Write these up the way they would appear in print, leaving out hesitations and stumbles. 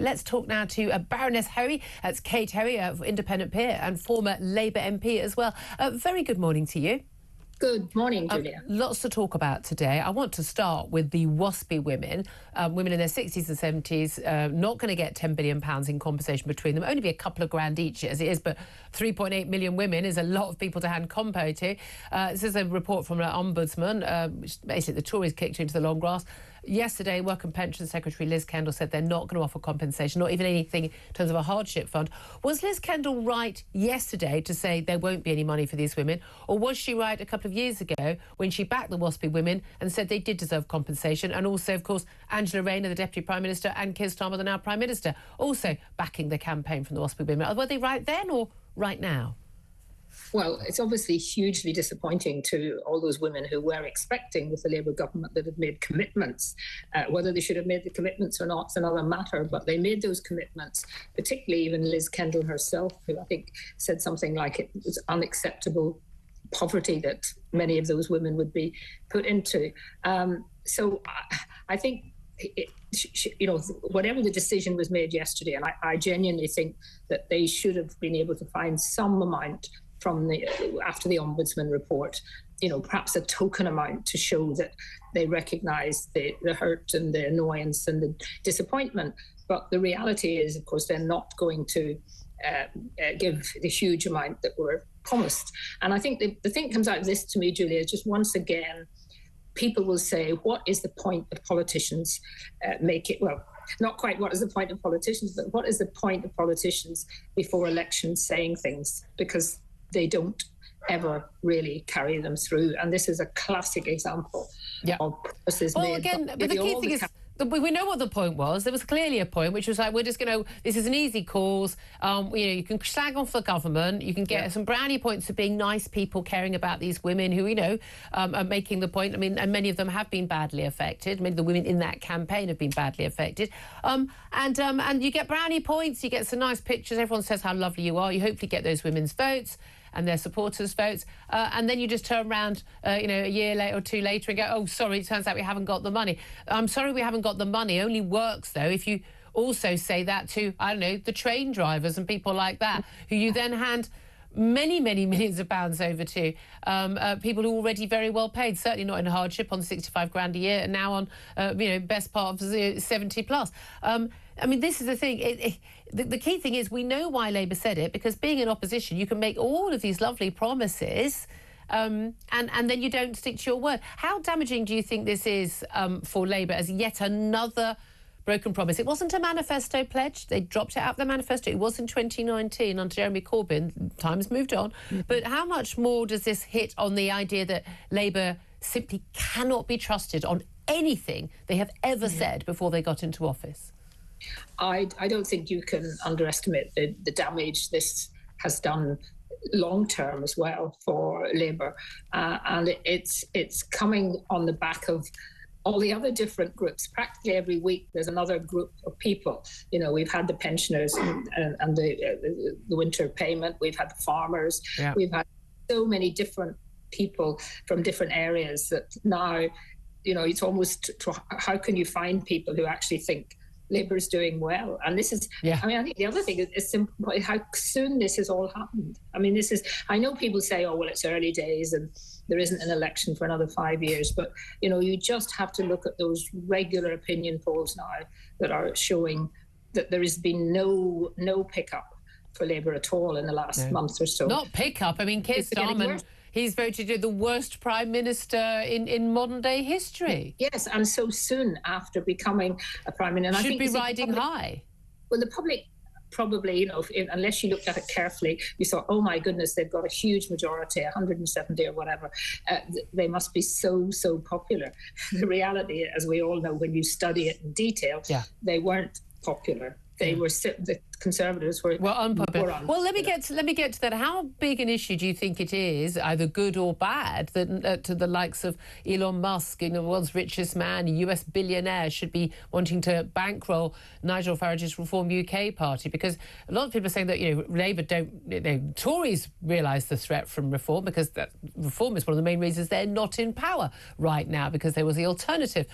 Let's talk now to Baroness Hoey. That's Kate Hoey, independent peer and former Labour MP as well. Very good morning to you. Good morning, Julia. Lots to talk about today. I want to start with the Waspi women, women in their 60s and 70s, not going to get £10 billion in compensation between them, only be a couple of grand each as it is, but 3.8 million women is a lot of people to hand compo to. This is a report from an ombudsman, which basically the Tories kicked into the long grass. Yesterday, Work and Pension Secretary Liz Kendall said they're not going to offer compensation, not even anything in terms of a hardship fund. Was Liz Kendall right yesterday to say there won't be any money for these women? Or was she right a couple of years ago when she backed the Waspi women and said they did deserve compensation? And also, of course, Angela Rayner, the Deputy Prime Minister, and Keir Starmer, the now Prime Minister, also backing the campaign from the Waspi women. Were they right then or right now? Well, it's obviously hugely disappointing to all those women who were expecting with the Labour government that had made commitments. Whether they should have made the commitments or not is another matter, but they made those commitments, particularly even Liz Kendall herself, who I think said something like it was unacceptable poverty that many of those women would be put into. So I think whatever the decision was made yesterday, and I genuinely think that they should have been able to find some amount from after the Ombudsman report, perhaps a token amount to show that they recognise the hurt and the annoyance and the disappointment. But the reality is, of course, they're not going to give the huge amount that were promised. And I think the thing that comes out of this to me, Julia, is just once again, people will say, what is the point of politicians not quite what is the point of politicians, but what is the point of politicians before elections saying things, because they don't ever really carry them through. And this is a classic example of promises made. Well, again, but the key thing is, we know what the point was. There was clearly a point, which was like, we're just going to, this is an easy cause. You can slag off the government. You can get some brownie points for being nice people, caring about these women who, are making the point. I mean, and many of them have been badly affected. Many of the women in that campaign have been badly affected. And you get brownie points. You get some nice pictures. Everyone says how lovely you are. You hopefully get those women's votes and their supporters' votes, and then you just turn around, a year later or two later and go, oh, sorry, it turns out we haven't got the money. I'm sorry we haven't got the money. It only works, though, if you also say that to, I don't know, the train drivers and people like that, who you then hand many, many millions of pounds over to, people who are already very well paid, certainly not in hardship, on 65 grand a year, and now on, best part of 70 plus. I mean, this is the thing. The key thing is we know why Labour said it, because being in opposition, you can make all of these lovely promises and then you don't stick to your word. How damaging do you think this is for Labour as yet another broken promise? It wasn't a manifesto pledge. They dropped it out of the manifesto. It was in 2019 under Jeremy Corbyn. Time's moved on. But how much more does this hit on the idea that Labour simply cannot be trusted on anything they have ever said before they got into office? I don't think you can underestimate the damage this has done long-term as well for Labour. And it's coming on the back of all the other different groups. Practically every week there's another group of people. We've had the pensioners and the winter payment. We've had the farmers. Yeah. We've had so many different people from different areas that now, it's almost, how can you find people who actually think Labour is doing well? And this is, I think the other thing is simply how soon this has all happened. I mean, I know people say, oh, well, it's early days and there isn't an election for another 5 years. But, you just have to look at those regular opinion polls now that are showing that there has been no pickup for Labour at all in the last month or so. Not pickup. I mean, Keir Starmer, he's voted to the worst Prime Minister in modern day history. Yes, and so soon after becoming a Prime Minister. Should be riding high. Well, the public probably, unless you looked at it carefully, you thought, oh my goodness, they've got a huge majority, 170 or whatever. They must be so popular. The reality, as we all know, when you study it in detail, they weren't popular. They were the Conservatives were unpopular. Well, let me get to that. How big an issue do you think it is, either good or bad, that to the likes of Elon Musk, the world's richest man, US billionaire, should be wanting to bankroll Nigel Farage's Reform UK party? Because a lot of people are saying that Labour don't, Tories realise the threat from Reform, because that Reform is one of the main reasons they're not in power right now, because there was the alternative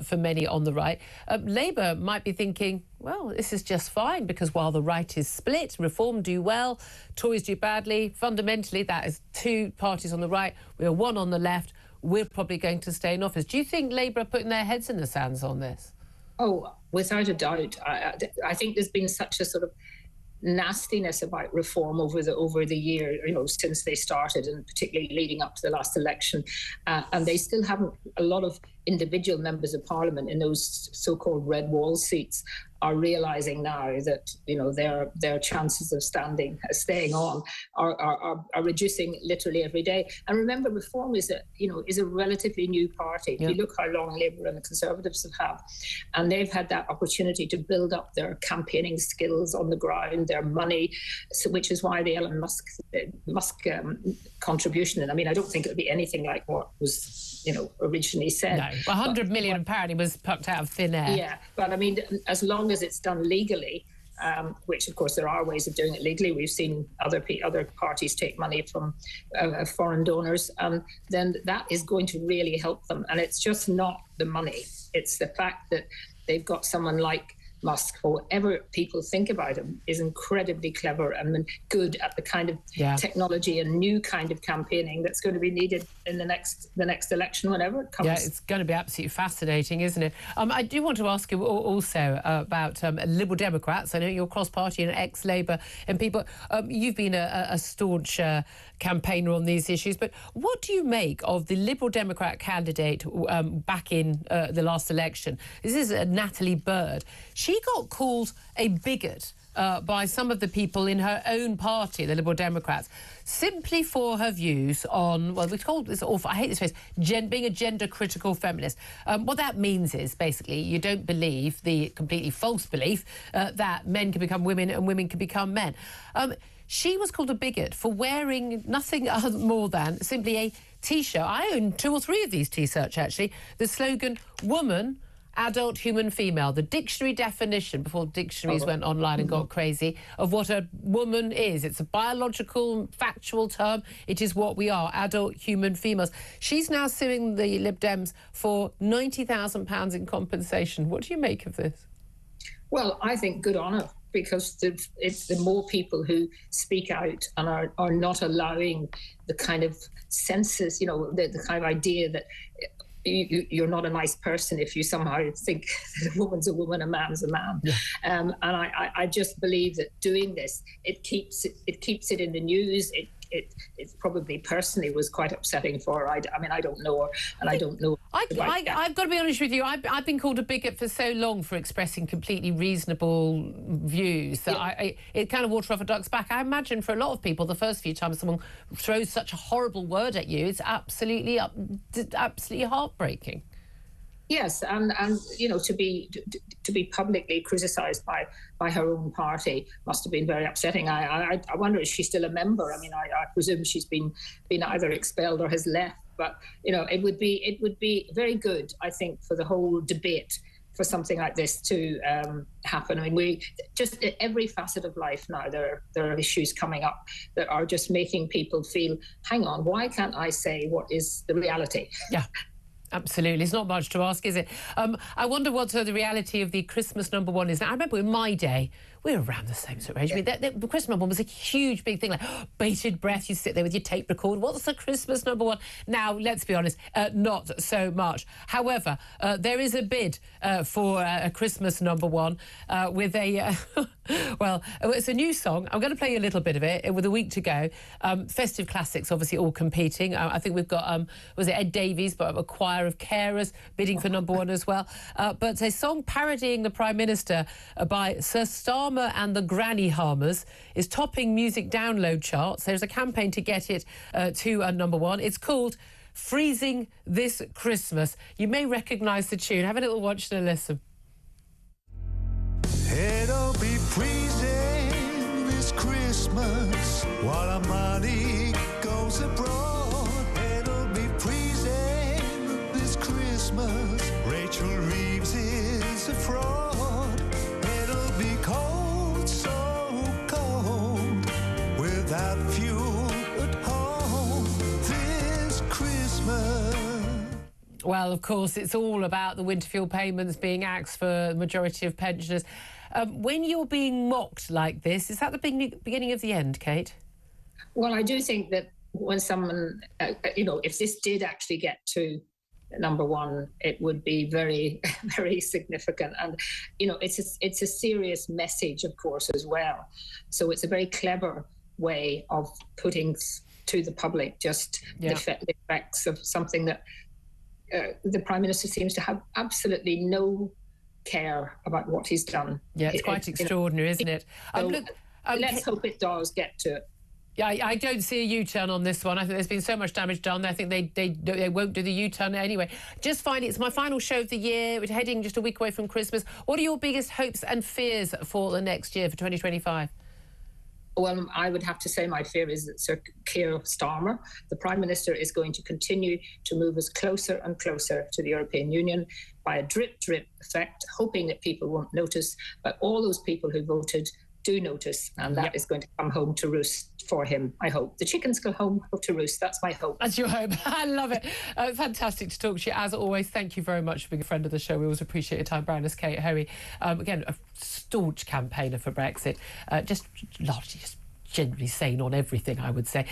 for many on the right. Labour might be thinking, well, this is just fine, because while the right is split, Reform do well, Tories do badly. Fundamentally, that is two parties on the right. We are one on the left. We're probably going to stay in office. Do you think Labour are putting their heads in the sands on this? Oh, without a doubt. I think there's been such a sort of nastiness about Reform over the year, since they started, and particularly leading up to the last election, and they still haven't. A lot of individual members of Parliament in those so-called red wall seats are realising now that their chances of staying on are reducing literally every day. And remember, Reform is a relatively new party. Yeah. If you look how long Labour and the Conservatives have had, and they've had that opportunity to build up their campaigning skills on the ground, their money, which is why the Elon Musk contribution. And I mean, I don't think it would be anything like what was originally said. No, 100 million apparently was plucked out of thin air. Yeah, but I mean, as long as it's done legally, which of course there are ways of doing it legally. We've seen other parties take money from foreign donors, then that is going to really help them. And it's just not the money. It's the fact that they've got someone like Musk, whatever people think about him, is incredibly clever and good at the kind of technology and new kind of campaigning that's going to be needed in the next election, whenever it comes. Yeah, it's going to be absolutely fascinating, isn't it? I do want to ask you also about Liberal Democrats. I know you're cross-party and ex-Labour MP, but you've been a staunch campaigner on these issues. But what do you make of the Liberal Democrat candidate back in the last election? This is Natalie Bird. She got called a bigot by some of the people in her own party, the Liberal Democrats, simply for her views on, well, we call this awful, I hate this phrase, being a gender-critical feminist. What that means is, basically, you don't believe the completely false belief that men can become women and women can become men. She was called a bigot for wearing nothing more than simply a T-shirt. I own 2 or 3 of these T-shirts, actually. The slogan, woman, adult, human, female. The dictionary definition, before dictionaries went online and got crazy, of what a woman is. It's a biological, factual term. It is what we are, adult, human, females. She's now suing the Lib Dems for £90,000 in compensation. What do you make of this? Well, I think good on her, because it's the more people who speak out and are not allowing the kind of senses, the kind of idea that you're not a nice person if you somehow think that a woman's a woman, a man's a man. Yeah. And I just believe that doing this, it keeps it in the news. It probably personally was quite upsetting for her. I mean, I don't know her, and I don't know. I've got to be honest with you. I've been called a bigot for so long for expressing completely reasonable views that it kind of water off a duck's back. I imagine for a lot of people, the first few times someone throws such a horrible word at you, it's absolutely heartbreaking. Yes, and to be publicly criticised by her own party must have been very upsetting. I wonder, is she still a member? I mean, I presume she's been either expelled or has left. But it would be very good, I think, for the whole debate for something like this to happen. I mean, we just every facet of life now, there are issues coming up that are just making people feel, hang on, why can't I say what is the reality? Yeah. Absolutely. It's not much to ask, is it? I wonder what the reality of the Christmas #1 is. Now, I remember in my day, we were around the same sort of age. I mean, the Christmas #1 was a huge, big thing, like bated breath. You sit there with your tape recorder. What's the Christmas #1? Now, let's be honest, not so much. However, there is a bid for a Christmas #1 with a... well, it's a new song. I'm going to play you a little bit of it with a week to go. Festive classics, obviously, all competing. I think we've got, was it Ed Davies, but a choir of carers bidding for #1 as well. But a song parodying the Prime Minister by Sir Starmer and the Granny Harmers is topping music download charts. There's a campaign to get it to #1. It's called Freezing This Christmas. You may recognise the tune. Have a little watch and a listen. It'll be freezing Christmas while our money goes abroad. It'll be freezing this Christmas. Rachel Reeves is a fraud. It'll be cold, so cold, without fuel at home this Christmas. Well, of course, it's all about the winter fuel payments being axed for the majority of pensioners. When you're being mocked like this, is that the beginning of the end, Kate? Well, I do think that when someone, if this did actually get to number one, it would be very, very significant. And, it's a serious message, of course, as well. So it's a very clever way of putting to the public just the effects of something that the Prime Minister seems to have absolutely no care about what he's done. Yeah, it's quite extraordinary, isn't it? So let's hope it does get to it. Yeah, I don't see a U-turn on this one. I think there's been so much damage done. I think they won't do the U-turn anyway. Just finally, it's my final show of the year. We're heading just a week away from Christmas. What are your biggest hopes and fears for the next year, for 2025? Well, I would have to say my fear is that Sir Keir Starmer, the Prime Minister, is going to continue to move us closer and closer to the European Union by a drip-drip effect, hoping that people won't notice. But all those people who voted do notice, and that is going to come home to roost for him, I hope. The chickens go home to roost. That's my hope. That's your hope. I love it. Fantastic to talk to you. As always, thank you very much for being a friend of the show. We always appreciate your time. Baroness Kate Hoey, again, a staunch campaigner for Brexit. Just largely just generally sane on everything, I would say.